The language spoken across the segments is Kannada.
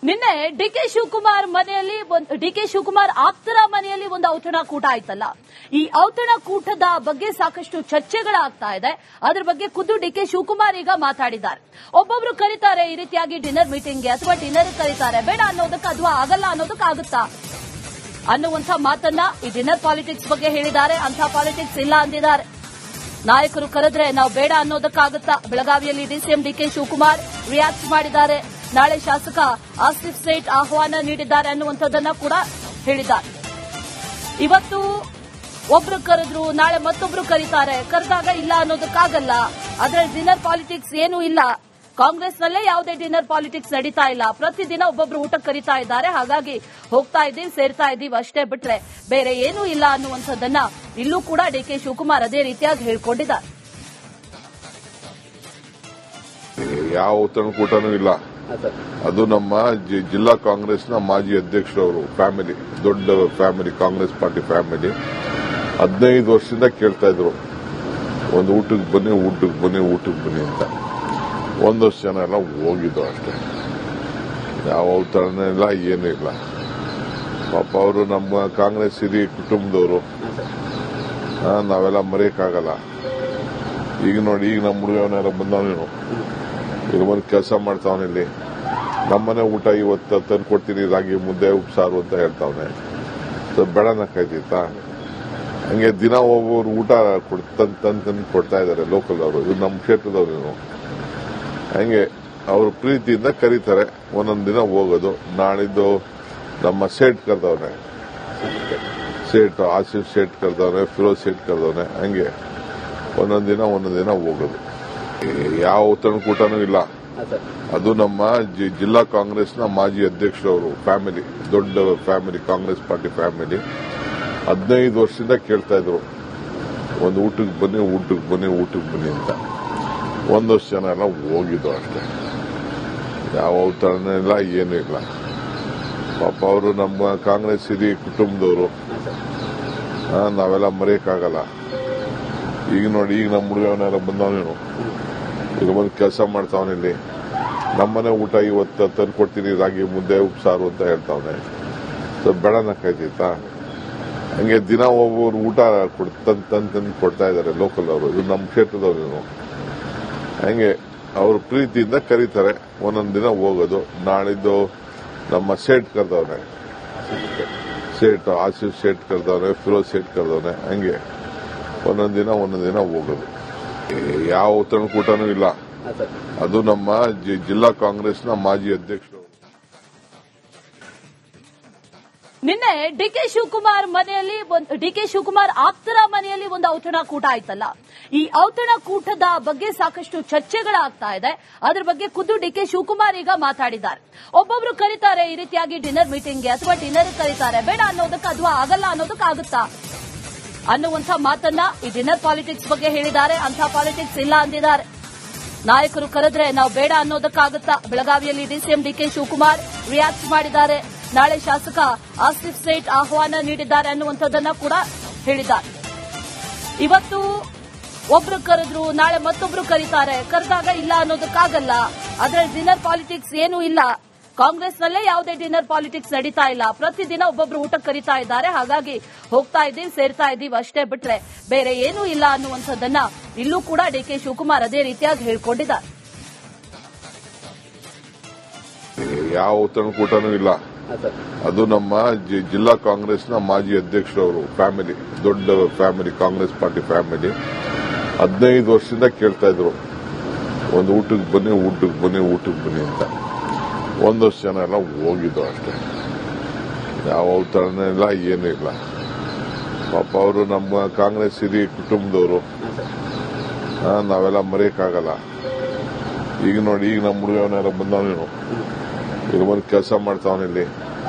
ನಿನ್ನೆ ಡಿಕೆ ಶಿವಕುಮಾರ್ ಆಪ್ತರ ಮನೆಯಲ್ಲಿ ಒಂದು ಔತಣಕೂಟ ಆಯ್ತಲ್ಲ. ಈ ಔತಣಕೂಟದ ಬಗ್ಗೆ ಸಾಕಷ್ಟು ಚರ್ಚೆಗಳಾಗ್ತಾ ಇದೆ. ಅದರ ಬಗ್ಗೆ ಖುದ್ದು ಡಿಕೆ ಶಿವಕುಮಾರ್ ಈಗ ಮಾತಾಡಿದ್ದಾರೆ. ಒಬ್ಬೊಬ್ರು ಕರೀತಾರೆ ಈ ರೀತಿಯಾಗಿ ಡಿನ್ನರ್ ಮೀಟಿಂಗ್ಗೆ ಅಥವಾ ಡಿನ್ನರ್ ಕರೀತಾರೆ, ಬೇಡ ಅನ್ನೋದಕ್ಕೆ ಅಥವಾ ಆಗಲ್ಲ ಅನ್ನೋದಕ್ಕಾಗುತ್ತಾ ಅನ್ನುವಂಥ ಮಾತನ್ನ ಈ ಡಿನ್ನರ್ ಪಾಲಿಟಿಕ್ಸ್ ಬಗ್ಗೆ ಹೇಳಿದ್ದಾರೆ. ಅಂಥ ಪಾಲಿಟಿಕ್ಸ್ ಇಲ್ಲ ಅಂದಿದ್ದಾರೆ. ನಾಯಕರು ಕರೆದ್ರೆ ನಾವು ಬೇಡ ಅನ್ನೋದಕ್ಕಾಗುತ್ತಾ? ಬೆಳಗಾವಿಯಲ್ಲಿ ಡಿಸಿಎಂ ಡಿಕೆ ಶಿವಕುಮಾರ್ ರಿಯಾಕ್ಟ್ ಮಾಡಿದ್ದಾರೆ. ನಾಳೆ ಶಾಸಕ ಆಸಿಫ್ ಸೇಠ್ ಆಹ್ವಾನ ನೀಡಿದ್ದಾರೆ ಅನ್ನುವಂಥದ್ದನ್ನ ಕೂಡ ಹೇಳಿದ್ದಾರೆ. ಇವತ್ತು ಒಬ್ರು ಕರೆದ್ರು, ನಾಳೆ ಮತ್ತೊಬ್ರು ಕರೀತಾರೆ. ಕರೆದಾಗ ಇಲ್ಲ ಅನ್ನೋದಕ್ಕಾಗಲ್ಲ. ಅದರಲ್ಲಿ ಡಿನ್ನರ್ ಪಾಲಿಟಿಕ್ಸ್ ಏನೂ ಇಲ್ಲ. ಕಾಂಗ್ರೆಸ್ನಲ್ಲೇ ಯಾವುದೇ ಡಿನ್ನರ್ ಪಾಲಿಟಿಕ್ಸ್ ನಡೀತಾ ಇಲ್ಲ. ಪ್ರತಿದಿನ ಒಬ್ಬೊಬ್ರು ಊಟಕ್ಕೆ ಕರೀತಾ ಇದ್ದಾರೆ. ಹಾಗಾಗಿ ಹೋಗ್ತಾ ಇದ್ದೀವಿ, ಸೇರ್ತಾ ಇದ್ದೀವಿ ಅಷ್ಟೇ ಬಿಟ್ರೆ ಬೇರೆ ಏನೂ ಇಲ್ಲ ಅನ್ನುವಂಥದ್ದನ್ನ ಇಲ್ಲೂ ಕೂಡ ಡಿಕೆ ಶಿವಕುಮಾರ್ ಅದೇ ರೀತಿಯಾಗಿ ಹೇಳ್ಕೊಂಡಿದ್ದಾರೆ. ಯಾವ ಔತಣಕೂಟನೂ ಇಲ್ಲ. ಅದು ನಮ್ಮ ಜಿಲ್ಲಾ ಕಾಂಗ್ರೆಸ್ನ ಮಾಜಿ ಅಧ್ಯಕ್ಷರವರು ಫ್ಯಾಮಿಲಿ, ದೊಡ್ಡ ಫ್ಯಾಮಿಲಿ, ಕಾಂಗ್ರೆಸ್ ಪಾರ್ಟಿ ಫ್ಯಾಮಿಲಿ 15 ವರ್ಷದಿಂದ ಕೇಳ್ತಾ ಇದ್ರು, ಒಂದು ಊಟಕ್ಕೆ ಬನ್ನಿ ಅಂತ. ಒಂದಷ್ಟು ಜನ ಎಲ್ಲ ಹೋಗಿದ್ದು ಅಷ್ಟೇ. ಯಾವ ಔತಣ ಇಲ್ಲ, ಏನೂ ಇಲ್ಲ. ಪಾಪ ಅವರು ನಮ್ಮ ಕಾಂಗ್ರೆಸ್ ಹಿರಿಯ ಕುಟುಂಬದವರು, ನಾವೆಲ್ಲ ಮರೆಯಕ್ಕಾಗಲ್ಲ. ಈಗ ನೋಡಿ, ಈಗ ನಮ್ಮ ಹುಡುಗವನ್ನೆಲ್ಲ ಬಂದವನೇನು ಈಗ ಬಂದು ಕೆಲಸ ಮಾಡ್ತಾವನೆ. ಇಲ್ಲಿ ನಮ್ಮನೆ ಊಟ ಇವತ್ತು ತಂದು ಕೊಡ್ತೀನಿ, ರಾಗಿ ಮುದ್ದೆ ಉಪ್ಸಾರು ಅಂತ ಹೇಳ್ತಾವನೆ. ಬೆಳನಕ್ಕಾಯ್ತಾ? ಹಂಗೆ ದಿನ ಒಬ್ಬರು ಊಟ ತಂದು ಕೊಡ್ತಾ ಇದ್ದಾರೆ ಲೋಕಲ್ ಅವರು. ಇವ್ರು ನಮ್ಮ ಕ್ಷೇತ್ರದವ್ರು. ಹಂಗೆ ಅವರು ಪ್ರೀತಿಯಿಂದ ಕರೀತಾರೆ. ಒಂದೊಂದು ದಿನ ಹೋಗೋದು. ನಾಳಿದ್ದು ನಮ್ಮ ಸೇಠ್ ಕರೆದವನೆ, ಸೇಠ್ ಆಸಿಫ್ ಸೇಠ್ ಕರೆದವನೆ, ಫಿರೋಜ್ ಸೇಠ್ ಕರೆದವನೆ. ಹಂಗೆ ಒಂದೊಂದು ದಿನ ಹೋಗೋದು. ಯಾವ ಔತಣಕೂಟನೂ ಇಲ್ಲ. ಅದು ನಮ್ಮ ಜಿಲ್ಲಾ ಕಾಂಗ್ರೆಸ್ನ ಮಾಜಿ ಅಧ್ಯಕ್ಷರವರು ಫ್ಯಾಮಿಲಿ, ದೊಡ್ಡ ಫ್ಯಾಮಿಲಿ, ಕಾಂಗ್ರೆಸ್ ಪಾರ್ಟಿ ಫ್ಯಾಮಿಲಿ 15 ವರ್ಷದಿಂದ ಕೇಳ್ತಾ ಇದ್ರು, ಒಂದು ಊಟಕ್ಕೆ ಬನ್ನಿ ಅಂತ. ಒಂದಷ್ಟು ಜನ ಎಲ್ಲ ಹೋಗಿದ್ದು ಅಷ್ಟೇ. ಯಾವ ಔತಣ ಇಲ್ಲ, ಏನೂ ಇಲ್ಲ. ಪಾಪ ಅವರು ನಮ್ಮ ಕಾಂಗ್ರೆಸ್ ಹಿರಿಯ ಕುಟುಂಬದವರು, ನಾವೆಲ್ಲ ಮರೆಯಕ್ಕಾಗಲ್ಲ. ಈಗ ನೋಡಿ, ಈಗ ನಮ್ಮ ಹುಡುಗವನ್ನೆಲ್ಲ ಬಂದವನೇನು ಈಗ ಬಂದು ಕೆಲಸ ಮಾಡ್ತಾವನೆ. ಇಲ್ಲಿ ನಮ್ಮನೆ ಊಟ ಇವತ್ತು ತಂದು ಕೊಡ್ತೀನಿ, ರಾಗಿ ಮುದ್ದೆ ಉಪ್ಸಾರು ಅಂತ ಹೇಳ್ತಾವನೆ. ಬೆಳನಕ್ಕಾಯ್ತಾ? ಹಂಗೆ ದಿನ ಒಬ್ಬರು ಊಟ ತಂದು ಕೊಡ್ತಾ ಇದ್ದಾರೆ ಲೋಕಲ್ ಅವರು. ಇವ್ರು ನಮ್ಮ ಕ್ಷೇತ್ರದವ್ರು. ಹಂಗೆ ಅವರು ಪ್ರೀತಿಯಿಂದ ಕರೀತಾರೆ. ಒಂದೊಂದು ದಿನ ಹೋಗೋದು. ನಾಳಿದ್ದು ನಮ್ಮ ಸೇಠ್ ಕರೆದವನೆ, ಸೇಠ್ ಆಸಿಫ್ ಸೇಠ್ ಕರೆದವನೆ, ಫಿರೋಜ್ ಸೇಠ್ ಕರೆದವನೆ. ಹಂಗೆ ಒಂದೊಂದು ದಿನ ಹೋಗೋದು. ಯಾವ ಔತಣಕೂಟನೂ ಇಲ್ಲ. ಅದು ನಮ್ಮ ಜಿಲ್ಲಾ ಕಾಂಗ್ರೆಸ್ನ ಮಾಜಿ ಅಧ್ಯಕ್ಷರು. ನಿನ್ನೆ ಡಿಕೆ ಶಿವಕುಮಾರ್ ಆಪ್ತರ ಮನೆಯಲ್ಲಿ ಒಂದು ಔತಣಕೂಟ ಆಯ್ತಲ್ಲ. ಈ ಔತಣಕೂಟದ ಬಗ್ಗೆ ಸಾಕಷ್ಟು ಚರ್ಚೆಗಳಾಗ್ತಾ ಇದೆ. ಅದರ ಬಗ್ಗೆ ಖುದ್ದು ಡಿಕೆ ಶಿವಕುಮಾರ್ ಈಗ ಮಾತಾಡಿದ್ದಾರೆ. ಒಬ್ಬೊಬ್ರು ಕರೀತಾರೆ ಈ ರೀತಿಯಾಗಿ ಡಿನ್ನರ್ ಮೀಟಿಂಗ್ಗೆ ಅಥವಾ ಡಿನ್ನರ್ ಕರೀತಾರೆ, ಬೇಡ ಅನ್ನೋದಕ್ಕೆ ಅಥವಾ ಆಗಲ್ಲ ಅನ್ನೋದಕ್ಕಾಗುತ್ತಾ ಅನ್ನುವಂಥ ಮಾತನ್ನ ಈ ಡಿನ್ನರ್ ಪಾಲಿಟಿಕ್ಸ್ ಬಗ್ಗೆ ಹೇಳಿದ್ದಾರೆ. ಅಂಥ ಪಾಲಿಟಿಕ್ಸ್ ಇಲ್ಲ ಅಂದಿದ್ದಾರೆ. ನಾಯಕರು ಕರೆದ್ರೆ ನಾವು ಬೇಡ ಅನ್ನೋದಕ್ಕಾಗುತ್ತಾ? ಬೆಳಗಾವಿಯಲ್ಲಿ ಡಿಸಿಎಂ ಡಿಕೆ ಶಿವಕುಮಾರ್ ರಿಯಾಕ್ಟ್ ಮಾಡಿದ್ದಾರೆ. ನಾಳೆ ಶಾಸಕ ಆಸಿಫ್ ಸೇಠ್ ಆಹ್ವಾನ ನೀಡಿದ್ದಾರೆ ಅನ್ನುವಂಥದ್ದನ್ನ ಕೂಡ ಹೇಳಿದ್ದಾರೆ. ಇವತ್ತು ಒಬ್ರು ಕರೆದ್ರು, ನಾಳೆ ಮತ್ತೊಬ್ರು ಕರೀತಾರೆ. ಕರೆದಾಗ ಇಲ್ಲ ಅನ್ನೋದಕ್ಕಾಗಲ್ಲ. ಅದರಲ್ಲಿ ಡಿನ್ನರ್ ಪಾಲಿಟಿಕ್ಸ್ ಏನೂ ಇಲ್ಲ. ಕಾಂಗ್ರೆಸ್ನಲ್ಲೇ ಯಾವುದೇ ಡಿನ್ನರ್ ಪಾಲಿಟಿಕ್ಸ್ ನಡೀತಾ ಇಲ್ಲ. ಪ್ರತಿದಿನ ಒಬ್ಬೊಬ್ರು ಊಟಕ್ಕೆ ಕರೀತಾ ಇದ್ದಾರೆ. ಹಾಗಾಗಿ ಹೋಗ್ತಾ ಇದ್ದೀವಿ, ಸೇರ್ತಾ ಇದ್ದೀವಿ ಅಷ್ಟೇ ಬಿಟ್ರೆ ಬೇರೆ ಏನೂ ಇಲ್ಲ ಅನ್ನುವಂಥದ್ದನ್ನ ಇಲ್ಲೂ ಕೂಡ ಡಿಕೆ ಶಿವಕುಮಾರ್ ಅದೇ ರೀತಿಯಾಗಿ ಹೇಳ್ಕೊಂಡಿದ್ದಾರೆ. ಯಾವ ಔತಣಕೂಟನೂ ಇಲ್ಲ. ಅದು ನಮ್ಮ ಜಿಲ್ಲಾ ಕಾಂಗ್ರೆಸ್ನ ಮಾಜಿ ಅಧ್ಯಕ್ಷರವರು ಫ್ಯಾಮಿಲಿ, ದೊಡ್ಡ ಫ್ಯಾಮಿಲಿ, ಕಾಂಗ್ರೆಸ್ ಪಾರ್ಟಿ ಫ್ಯಾಮಿಲಿ 15 ವರ್ಷದಿಂದ ಕೇಳ್ತಾ ಇದ್ರು, ಒಂದು ಊಟಕ್ಕೆ ಬನ್ನಿ ಅಂತ. ಒಂದಷ್ಟು ಜನ ಎಲ್ಲ ಹೋಗಿದ್ದು ಅಷ್ಟೇ. ಯಾವ ಔತಣ ಇಲ್ಲ, ಏನೂ ಇಲ್ಲ. ಪಾಪ ಅವರು ನಮ್ಮ ಕಾಂಗ್ರೆಸ್ ಹಿರಿಯ ಕುಟುಂಬದವರು, ನಾವೆಲ್ಲ ಮರೆಯಕ್ಕಾಗಲ್ಲ. ಈಗ ನೋಡಿ, ಈಗ ನಮ್ಮ ಹುಡುಗವನ್ನೆಲ್ಲ ಬಂದವನೇನು ಈಗ ಬಂದು ಕೆಲಸ ಮಾಡ್ತಾವನೆ. ಇಲ್ಲಿ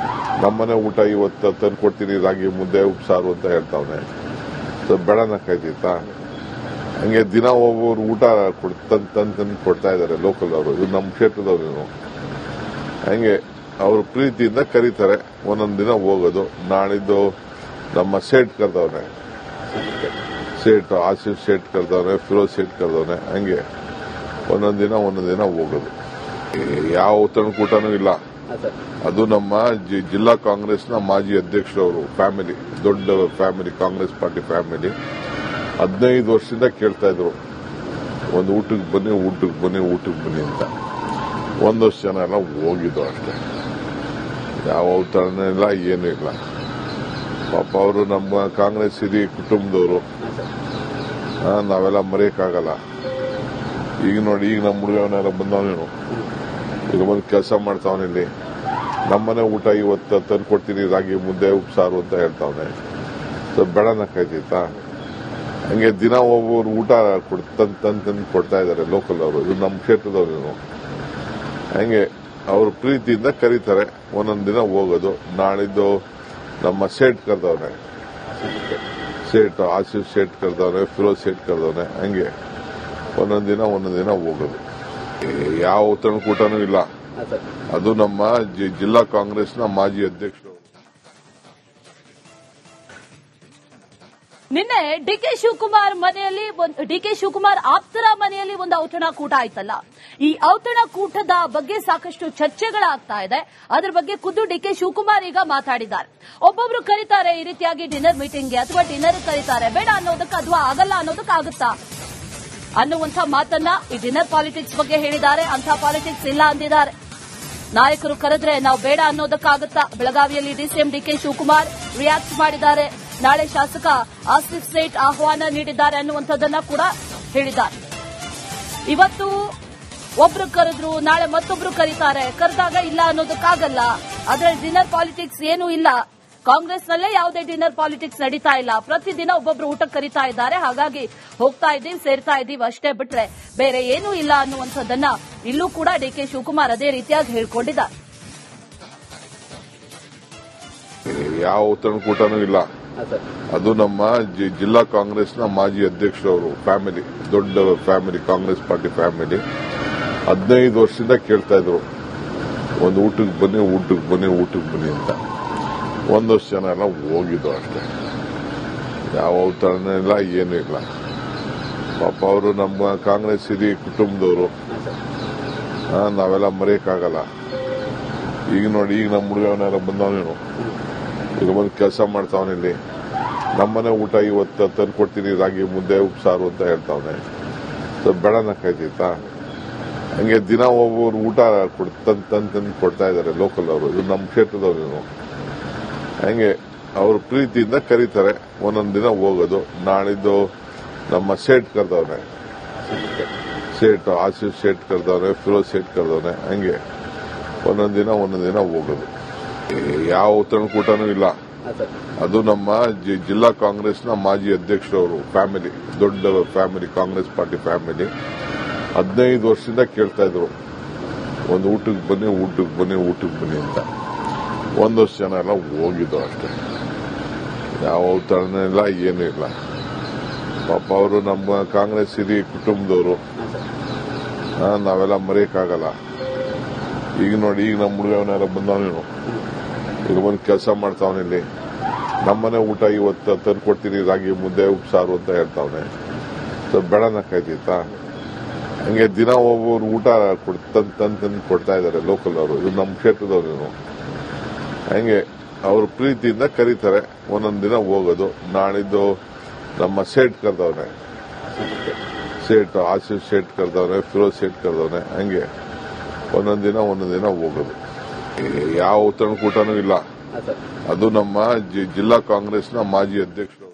ನಮ್ಮನೆ ಊಟ ಇವತ್ತು ತಂದು ಕೊಡ್ತೀನಿ, ರಾಗಿ ಮುದ್ದೆ ಉಪ್ಸಾರು ಅಂತ ಹೇಳ್ತಾವನೆ. ಬೆಳನಕ್ಕಾಯ್ತಾ? ಹಂಗೆ ದಿನ ಒಬ್ಬರು ಊಟ ತಂದು ಕೊಡ್ತಾ ಇದ್ದಾರೆ ಲೋಕಲ್ ಅವರು. ಇವ್ರು ನಮ್ಮ ಕ್ಷೇತ್ರದವ್ರು. ಹಂಗೆ ಅವರು ಪ್ರೀತಿಯಿಂದ ಕರೀತಾರೆ. ಒಂದೊಂದು ದಿನ ಹೋಗೋದು. ನಾಳಿದ್ದು ನಮ್ಮ ಸೇಠ್ ಕರೆದವನೆ, ಸೇಠ್ ಆಸಿಫ್ ಸೇಠ್ ಕರೆದವನೆ, ಫಿರೋಜ್ ಸೇಠ್ ಕರೆದವನೆ. ಹಂಗೆ ಒಂದೊಂದು ದಿನ ಹೋಗೋದು. ಯಾವ ಔತಣಕೂಟನೂ ಇಲ್ಲ. ಅದು ನಮ್ಮ ಜಿಲ್ಲಾ ಕಾಂಗ್ರೆಸ್ನ ಮಾಜಿ ಅಧ್ಯಕ್ಷರವರು ಫ್ಯಾಮಿಲಿ, ದೊಡ್ಡ ಫ್ಯಾಮಿಲಿ, ಕಾಂಗ್ರೆಸ್ ಪಾರ್ಟಿ ಫ್ಯಾಮಿಲಿ. 15 ವರ್ಷದಿಂದ ಕೇಳ್ತಾ ಇದ್ರು, ಒಂದು ಊಟಕ್ಕೆ ಬನ್ನಿ, ಊಟಕ್ಕೆ ಬನ್ನಿ, ಊಟಕ್ಕೆ ಬನ್ನಿ ಅಂತ. ಒಂದಷ್ಟು ಜನ ಎಲ್ಲ ಹೋಗಿದ್ದು ಅಷ್ಟೇ. ಯಾವ ಔತಣ ಇಲ್ಲ, ಏನೂ ಇಲ್ಲ. ಪಾಪ ಅವರು ನಮ್ಮ ಕಾಂಗ್ರೆಸ್ ಹಿರಿಯ ಕುಟುಂಬದವರು, ನಾವೆಲ್ಲ ಮರೆಯಕ್ಕಾಗಲ್ಲ. ಈಗ ನೋಡಿ, ಈಗ ನಮ್ಮ ಹುಡುಗವನ್ನೆಲ್ಲ ಬಂದವನೇನು, ಈಗ ಬಂದು ಕೆಲಸ ಮಾಡ್ತಾವನೆ. ಇಲ್ಲಿ ನಮ್ಮನೆ ಊಟ ಇವತ್ತು ತಂದು ಕೊಡ್ತೀನಿ, ರಾಗಿ ಮುದ್ದೆ ಉಪ್ಸಾರು ಅಂತ ಹೇಳ್ತಾವನೆ. ಬೆಳನಕ್ಕಾಯ್ತಾ? ಹಂಗೆ ದಿನ ಒಬ್ಬರು ಊಟ ತಂದು ಕೊಡ್ತಾ ಇದ್ದಾರೆ ಲೋಕಲ್ ಅವರು. ಇದು ನಮ್ಮ ಕ್ಷೇತ್ರದವ್ರು. ಹಂಗೆ ಅವರು ಪ್ರೀತಿಯಿಂದ ಕರೀತಾರೆ. ಒಂದೊಂದು ದಿನ ಹೋಗೋದು. ನಾಳಿದ್ದು ನಮ್ಮ ಸೇಠ್ ಕರೆದವನೆ, ಸೇಠ್ ಆಸಿಫ್ ಸೇಠ್ ಕರೆದವನೆ, ಫಿರೋಜ್ ಸೇಠ್ ಕರೆದವನೆ. ಹಂಗೆ ಒಂದೊಂದು ದಿನ ಹೋಗೋದು. ಯಾವ ಔತಣಕೂಟನೂ ಇಲ್ಲ. ಅದು ನಮ್ಮ ಜಿಲ್ಲಾ ಕಾಂಗ್ರೆಸ್ನ ಮಾಜಿ ಅಧ್ಯಕ್ಷರು. ನಿನ್ನೆ ಡಿಕೆ ಶಿವಕುಮಾರ್ ಆಪ್ತರ ಮನೆಯಲ್ಲಿ ಒಂದು ಔತಣಕೂಟ ಆಯ್ತಲ್ಲ. ಈ ಔತಣಕೂಟದ ಬಗ್ಗೆ ಸಾಕಷ್ಟು ಚರ್ಚೆಗಳಾಗ್ತಾ ಇದೆ. ಅದರ ಬಗ್ಗೆ ಖುದ್ದು ಡಿಕೆ ಶಿವಕುಮಾರ್ ಈಗ ಮಾತಾಡಿದ್ದಾರೆ. ಒಬ್ಬೊಬ್ರು ಕರೀತಾರೆ ಈ ರೀತಿಯಾಗಿ ಡಿನ್ನರ್ ಮೀಟಿಂಗ್ಗೆ, ಅಥವಾ ಡಿನ್ನರ್ ಕರೀತಾರೆ, ಬೇಡ ಅನ್ನೋದಕ್ಕೆ ಅಥವಾ ಆಗಲ್ಲ ಅನ್ನೋದಕ್ಕೆ ಆಗುತ್ತಾ ಅನ್ನುವಂಥ ಮಾತನ್ನ ಈ ಡಿನ್ನರ್ ಪಾಲಿಟಿಕ್ಸ್ ಬಗ್ಗೆ ಹೇಳಿದ್ದಾರೆ. ಅಂಥ ಪಾಲಿಟಿಕ್ಸ್ ಇಲ್ಲ ಅಂದಿದ್ದಾರೆ. ನಾಯಕರು ಕರೆದ್ರೆ ನಾವು ಬೇಡ ಅನ್ನೋದಕ್ಕಾಗುತ್ತಾ? ಬೆಳಗಾವಿಯಲ್ಲಿ ಡಿಸಿಎಂ ಡಿಕೆ ಶಿವಕುಮಾರ್ ರಿಯಾಕ್ಟ್ ಮಾಡಿದ್ದಾರೆ. ನಾಳೆ ಶಾಸಕ ಆಸಿಫ್ ಸೇಠ್ ಆಹ್ವಾನ ನೀಡಿದ್ದಾರೆ ಅನ್ನುವಂಥದ್ದನ್ನ ಕೂಡ ಹೇಳಿದ್ದಾರೆ. ಇವತ್ತು ಒಬ್ರು ಕರೆದ್ರು, ನಾಳೆ ಮತ್ತೊಬ್ರು ಕರೀತಾರೆ. ಕರೆದಾಗ ಇಲ್ಲ ಅನ್ನೋದಕ್ಕಾಗಲ್ಲ. ಅದರಲ್ಲಿ ಡಿನ್ನರ್ ಪಾಲಿಟಿಕ್ಸ್ ಏನೂ ಇಲ್ಲ. ಕಾಂಗ್ರೆಸ್ನಲ್ಲೇ ಯಾವುದೇ ಡಿನ್ನರ್ ಪಾಲಿಟಿಕ್ಸ್ ನಡೀತಾ ಇಲ್ಲ. ಪ್ರತಿದಿನ ಒಬ್ಬೊಬ್ರು ಊಟಕ್ಕೆ ಕರೀತಾ ಇದ್ದಾರೆ. ಹಾಗಾಗಿ ಹೋಗ್ತಾ ಇದ್ದೀವಿ, ಸೇರ್ತಾ ಇದ್ದೀವಿ ಅಷ್ಟೇ ಬಿಟ್ರೆ ಬೇರೆ ಏನೂ ಇಲ್ಲ ಅನ್ನುವಂಥದ್ದನ್ನ ಇಲ್ಲೂ ಕೂಡ ಡಿಕೆ ಶಿವಕುಮಾರ್ ಅದೇ ರೀತಿಯಾಗಿ ಹೇಳ್ಕೊಂಡಿದ್ದಾರೆ. ಯಾವ ಔತಣಕೂಟನೂ ಇಲ್ಲ. ಅದು ನಮ್ಮ ಜಿಲ್ಲಾ ಕಾಂಗ್ರೆಸ್ನ ಮಾಜಿ ಅಧ್ಯಕ್ಷರವರು ಫ್ಯಾಮಿಲಿ, ದೊಡ್ಡ ಫ್ಯಾಮಿಲಿ, ಕಾಂಗ್ರೆಸ್ ಪಾರ್ಟಿ ಫ್ಯಾಮಿಲಿ. 15 ವರ್ಷದಿಂದ ಕೇಳ್ತಾ ಇದ್ರು, ಒಂದು ಊಟಕ್ಕೆ ಬನ್ನಿ, ಊಟಕ್ಕೆ ಬನ್ನಿ, ಊಟಕ್ಕೆ ಬನ್ನಿ ಅಂತ. ಒಂದಷ್ಟು ಜನ ಎಲ್ಲ ಹೋಗಿದ್ದು ಅಷ್ಟೇ. ಯಾವ ಔತಣ ಇಲ್ಲ, ಏನೂ ಇಲ್ಲ. ಪಾಪ ಅವರು ನಮ್ಮ ಕಾಂಗ್ರೆಸ್ ಹಿರಿಯ ಕುಟುಂಬದವರು, ನಾವೆಲ್ಲ ಮರೆಯಕ್ಕಾಗಲ್ಲ. ಈಗ ನೋಡಿ, ಈಗ ನಮ್ಮ ಹುಡುಗವನ್ನೆಲ್ಲ ಬಂದವನೇನು, ಈಗ ಬಂದು ಕೆಲಸ ಮಾಡ್ತಾವನೆ. ಇಲ್ಲಿ ನಮ್ಮನೆ ಊಟ ಇವತ್ತು ತಂದು ಕೊಡ್ತೀನಿ, ರಾಗಿ ಮುದ್ದೆ ಉಪ್ಸಾರು ಅಂತ ಹೇಳ್ತಾವನೆ. ಬೆಳನಕ್ಕಾಯ್ತಾ? ಹಂಗೆ ದಿನ ಒಬ್ಬರು ಊಟ ತಂದು ಕೊಡ್ತಾ ಇದ್ದಾರೆ ಲೋಕಲ್ ಅವರು. ಇದು ನಮ್ಮ ಕ್ಷೇತ್ರದವ್ರು. ಹಂಗೆ ಅವರು ಪ್ರೀತಿಯಿಂದ ಕರೀತಾರೆ. ಒಂದೊಂದು ದಿನ ಹೋಗೋದು. ನಾಳಿದ್ದು ನಮ್ಮ ಸೇಠ್ ಕರೆದವನೆ, ಸೇಠ್ ಆಸಿಫ್ ಸೇಠ್ ಕರೆದವನೆ, ಫಿರೋಜ್ ಸೇಠ್ ಕರೆದವನೆ. ಹಂಗೆ ಒಂದೊಂದು ದಿನ ಹೋಗೋದು. ಯಾವ ಔತಣಕೂಟನೂ ಇಲ್ಲ. ಅದು ನಮ್ಮ ಜಿಲ್ಲಾ ಕಾಂಗ್ರೆಸ್ನ ಮಾಜಿ ಅಧ್ಯಕ್ಷರವರು ಫ್ಯಾಮಿಲಿ, ದೊಡ್ಡ ಫ್ಯಾಮಿಲಿ, ಕಾಂಗ್ರೆಸ್ ಪಾರ್ಟಿ ಫ್ಯಾಮಿಲಿ. 15 ವರ್ಷದಿಂದ ಕೇಳ್ತಾ ಇದ್ರು, ಒಂದು ಊಟಕ್ಕೆ ಬನ್ನಿ, ಊಟಕ್ಕೆ ಬನ್ನಿ, ಊಟಕ್ಕೆ ಬನ್ನಿ ಅಂತ. ಒಂದಷ್ಟು ಜನ ಎಲ್ಲ ಹೋಗಿದ್ದು ಅಷ್ಟೇ. ಯಾವ ಔತಣ ಇಲ್ಲ, ಏನೂ ಇಲ್ಲ. ಪಾಪ ಅವರು ನಮ್ಮ ಕಾಂಗ್ರೆಸ್ ಹಿರಿಯ ಕುಟುಂಬದವರು, ನಾವೆಲ್ಲ ಮರೆಯಕ್ಕಾಗಲ್ಲ. ಈಗ ನೋಡಿ, ಈಗ ನಮ್ಮ ಹುಡುಗವನ್ನೆಲ್ಲ ಬಂದವನೇನು, ಈಗ ಬಂದು ಕೆಲಸ ಮಾಡ್ತಾವನೆ. ಇಲ್ಲಿ ನಮ್ಮನೆ ಊಟ ಇವತ್ತು ತಂದು ಕೊಡ್ತೀನಿ, ರಾಗಿ ಮುದ್ದೆ ಉಪ್ಸಾರು ಅಂತ ಹೇಳ್ತಾವನೆ. ಬೆಳನಕ್ಕಾಯ್ತಾ? ಹಂಗೆ ದಿನ ಒಬ್ಬರು ಊಟ ತಂದು ಕೊಡ್ತಾ ಇದ್ದಾರೆ ಲೋಕಲ್ ಅವರು. ಇದು ನಮ್ಮ ಕ್ಷೇತ್ರದವ್ರು. ಹಂಗೆ ಅವರು ಪ್ರೀತಿಯಿಂದ ಕರೀತಾರೆ. ಒಂದೊಂದು ದಿನ ಹೋಗೋದು. ನಾಳಿದ್ದು ನಮ್ಮ ಸೇಠ್ ಕರೆದವನೆ, ಸೇಠ್ ಆಸಿಫ್ ಸೇಠ್ ಕರೆದವನೆ, ಫಿರೋಜ್ ಸೇಠ್ ಕರೆದವನೆ. ಹಂಗೆ ಒಂದೊಂದು ದಿನ ಹೋಗೋದು. ಯಾವ ಔತಣಕೂಟನೂ ಇಲ್ಲ. ಅದು ನಮ್ಮ ಜಿಲ್ಲಾ ಕಾಂಗ್ರೆಸ್ನ ಮಾಜಿ ಅಧ್ಯಕ್ಷರು.